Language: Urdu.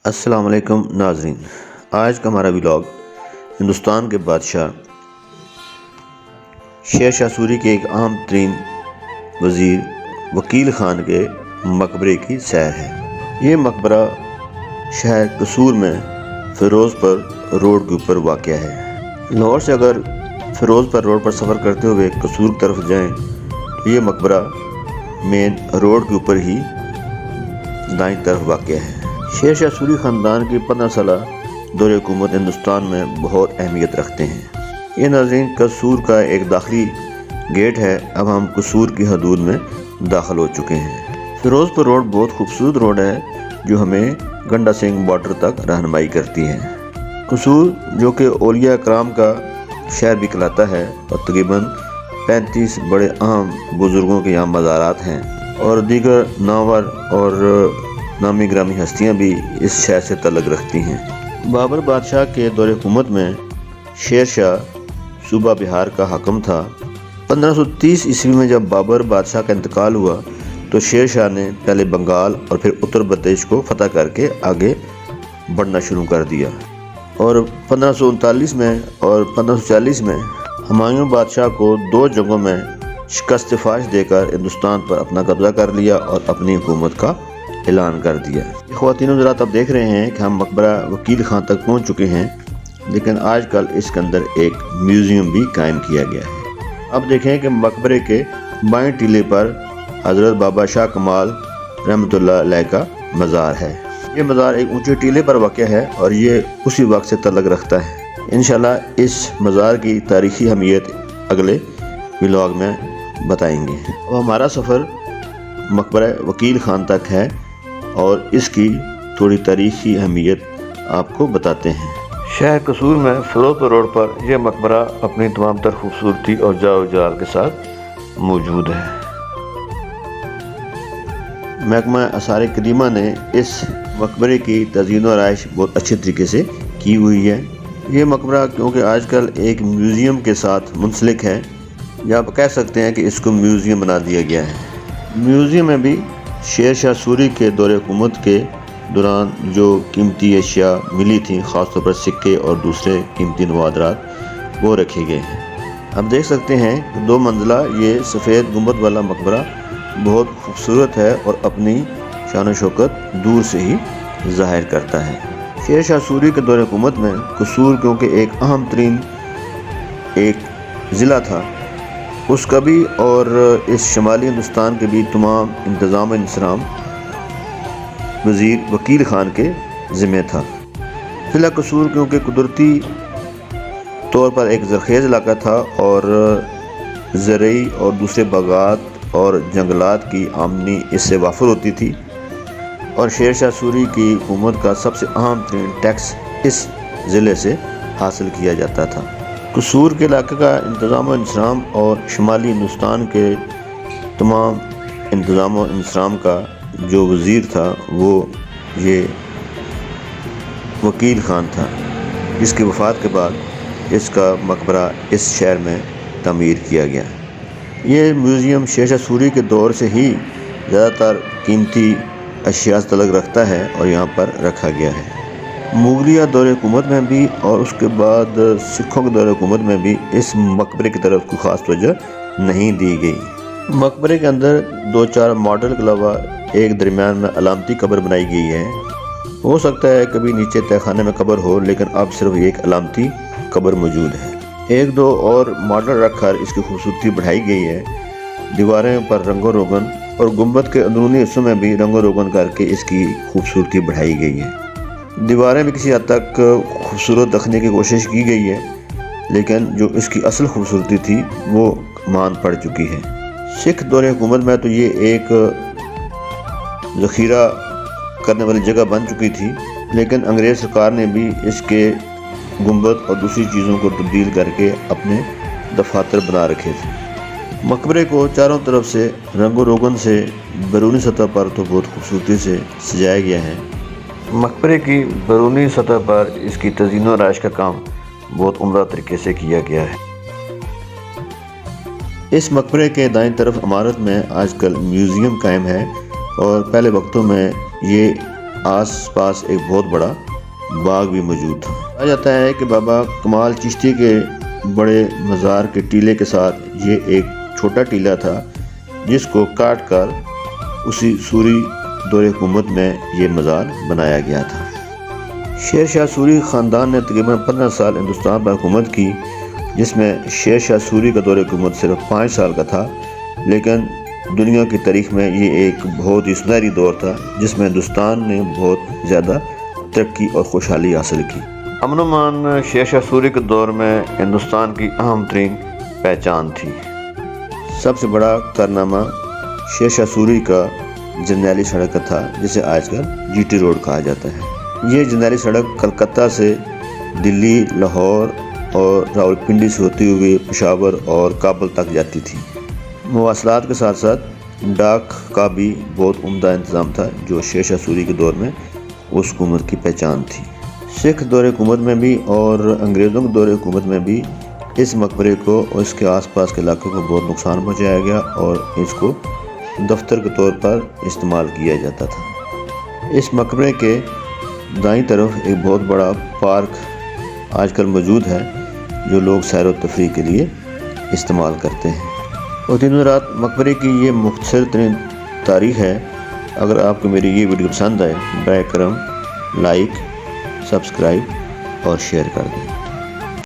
السلام علیکم ناظرین، آج کا ہمارا ولاگ ہندوستان کے بادشاہ شیر شاہ سوری کے ایک اہم ترین وزیر وکیل خان کے مقبرے کی سیر ہے۔ یہ مقبرہ شہر قصور میں فیروز پر روڈ کے اوپر واقع ہے۔ لاہور سے اگر فیروز پر روڈ پر سفر کرتے ہوئے قصور کی طرف جائیں تو یہ مقبرہ مین روڈ کے اوپر ہی دائیں طرف واقع ہے۔ شیر شاہ سوری خاندان کی 15 سالہ دور حکومت ہندوستان میں بہت اہمیت رکھتے ہیں۔ یہ ناظرین قصور کا ایک داخلی گیٹ ہے۔ اب ہم قصور کی حدود میں داخل ہو چکے ہیں۔ فیروز پور روڈ بہت خوبصورت روڈ ہے جو ہمیں گنڈا سنگھ بارڈر تک رہنمائی کرتی ہے۔ قصور جو کہ اولیاء کرام کا شہر بھی کہلاتا ہے اور تقریباً 35 بڑے اہم بزرگوں کے یہاں مزارات ہیں اور دیگر نامور اور نامی گرامی ہستیاں بھی اس شہر سے تعلق رکھتی ہیں۔ بابر بادشاہ کے دور حکومت میں شیر شاہ صوبہ بہار کا حاکم تھا۔ 1530 عیسوی میں جب بابر بادشاہ کا انتقال ہوا تو شیر شاہ نے پہلے بنگال اور پھر اتر پردیش کو فتح کر کے آگے بڑھنا شروع کر دیا، اور 1539 میں اور 1540 میں ہمایوں بادشاہ کو 2 جنگوں میں شکست فاش دے کر ہندوستان پر اپنا قبضہ کر لیا اور اپنی حکومت کا اعلان کر دیا۔ خواتین حضرات، آپ دیکھ رہے ہیں کہ ہم مقبرہ وکیل خان تک پہنچ چکے ہیں، لیکن آج کل اس کے اندر ایک میوزیم بھی قائم کیا گیا ہے۔ اب دیکھیں کہ مقبرے کے بائیں ٹیلے پر حضرت بابا شاہ کمال رحمۃ اللہ علیہ کا مزار ہے۔ یہ مزار ایک اونچے ٹیلے پر واقع ہے اور یہ اسی وقت سے تعلق رکھتا ہے۔ انشاءاللہ اس مزار کی تاریخی اہمیت اگلے ولاگ میں بتائیں گے۔ اب ہمارا سفر مقبرہ وکیل خان تک ہے اور اس کی تھوڑی تاریخی اہمیت آپ کو بتاتے ہیں۔ شہر قصور میں فیروز پور روڈ پر یہ مقبرہ اپنی تمام تر خوبصورتی اور جاو جلال کے ساتھ موجود ہے۔ محکمہ آثار قدیمہ نے اس مقبرے کی تزئین و آرائش بہت اچھے طریقے سے کی ہوئی ہے۔ یہ مقبرہ کیونکہ آج کل ایک میوزیم کے ساتھ منسلک ہے، یا آپ کہہ سکتے ہیں کہ اس کو میوزیم بنا دیا گیا ہے۔ میوزیم میں بھی شیر شاہ سوری کے دور حکومت کے دوران جو قیمتی اشیاء ملی تھیں، خاص طور پر سکے اور دوسرے قیمتی نوادرات، وہ رکھے گئے ہیں۔ آپ دیکھ سکتے ہیں کہ 2 منزلہ یہ سفید گنبد والا مقبرہ بہت خوبصورت ہے اور اپنی شان و شوکت دور سے ہی ظاہر کرتا ہے۔ شیر شاہ سوری کے دور حکومت میں قصور کیونکہ ایک اہم ترین ایک ضلع تھا، اس کا بھی اور اس شمالی ہندوستان کے بھی تمام انتظام و انصرام وزیر وکیل خان کے ذمہ تھا۔ ضلع قصور کیونکہ قدرتی طور پر ایک زرخیز علاقہ تھا اور زرعی اور دوسرے باغات اور جنگلات کی آمدنی اس سے وافر ہوتی تھی، اور شیر شاہ سوری کی حکومت کا سب سے اہم ترین ٹیکس اس ضلع سے حاصل کیا جاتا تھا۔ قصور کے علاقے کا انتظام و انصرام اور شمالی ہندوستان کے تمام انتظام و انصرام کا جو وزیر تھا وہ یہ وکیل خان تھا، جس کی وفات کے بعد اس کا مقبرہ اس شہر میں تعمیر کیا گیا۔ یہ میوزیم شیر شاہ سوری کے دور سے ہی زیادہ تر قیمتی اشیاء سے تعلق رکھتا ہے اور یہاں پر رکھا گیا ہے۔ مغلیہ دور حکومت میں بھی اور اس کے بعد سکھوں کے دور حکومت میں بھی اس مقبرے کی طرف کوئی خاص توجہ نہیں دی گئی۔ مقبرے کے اندر 2-4 ماڈل کے علاوہ ایک درمیان میں علامتی قبر بنائی گئی ہے۔ ہو سکتا ہے کبھی نیچے تہہ خانے میں قبر ہو، لیکن اب صرف ایک علامتی قبر موجود ہے۔ 1-2 اور ماڈل رکھ کر اس کی خوبصورتی بڑھائی گئی ہے۔ دیواریں پر رنگ و روگن اور گنبد کے اندرونی حصوں میں بھی رنگ و روگن کر کے اس کی خوبصورتی بڑھائی گئی ہے۔ دیواریں بھی کسی حد تک خوبصورت رکھنے کی کوشش کی گئی ہے، لیکن جو اس کی اصل خوبصورتی تھی وہ مان پڑ چکی ہے۔ سکھ دور حکومت میں تو یہ ایک ذخیرہ کرنے والی جگہ بن چکی تھی، لیکن انگریز سرکار نے بھی اس کے گنبد اور دوسری چیزوں کو تبدیل کر کے اپنے دفاتر بنا رکھے تھے۔ مقبرے کو چاروں طرف سے رنگ و روگن سے بیرونی سطح پر تو بہت خوبصورتی سے سجایا گیا ہے۔ مقبرے کی بیرونی سطح پر اس کی تزئین و آرائش کا کام بہت عمدہ طریقے سے کیا گیا ہے۔ اس مقبرے کے دائیں طرف عمارت میں آج کل میوزیم قائم ہے، اور پہلے وقتوں میں یہ آس پاس ایک بہت بڑا باغ بھی موجود تھا۔ کہا جاتا ہے کہ بابا کمال چشتی کے بڑے مزار کے ٹیلے کے ساتھ یہ ایک چھوٹا ٹیلہ تھا جس کو کاٹ کر اسی سوری دور حکومت میں یہ مزار بنایا گیا تھا۔ شیر شاہ سوری خاندان نے تقریباً 15 سال ہندوستان پر حکومت کی، جس میں شیر شاہ سوری کا دور حکومت صرف 5 سال کا تھا، لیکن دنیا کی تاریخ میں یہ ایک بہت ہی سنہری دور تھا جس میں ہندوستان نے بہت زیادہ ترقی اور خوشحالی حاصل کی۔ امن و امان شیر شاہ سوری کے دور میں ہندوستان کی اہم ترین پہچان تھی۔ سب سے بڑا کارنامہ شیر شاہ سوری کا جرنیلی سڑک کا تھا، جسے آج کل جی ٹی روڈ کہا جاتا ہے۔ یہ جرنیلی سڑک کلکتہ سے دلی، لاہور اور راولپنڈی سے ہوتی ہوئی پشاور اور کابل تک جاتی تھی۔ مواصلات کے ساتھ ساتھ ڈاک کا بھی بہت عمدہ انتظام تھا، جو شیر شاہ سوری کے دور میں اس حکومت کی پہچان تھی۔ سکھ دور حکومت میں بھی اور انگریزوں کے دور حکومت میں بھی اس مقبرے کو اور اس کے آس پاس کے علاقوں کو بہت نقصان پہنچایا گیا اور اس کو دفتر کے طور پر استعمال کیا جاتا تھا۔ اس مقبرے کے دائیں طرف ایک بہت بڑا پارک آج کل موجود ہے جو لوگ سیر و تفریح کے لیے استعمال کرتے ہیں۔ اور دن رات مقبرے کی یہ مختصر ترین تاریخ ہے۔ اگر آپ کو میری یہ ویڈیو پسند آئے، برائے کرم لائک، سبسکرائب اور شیئر کر دیں۔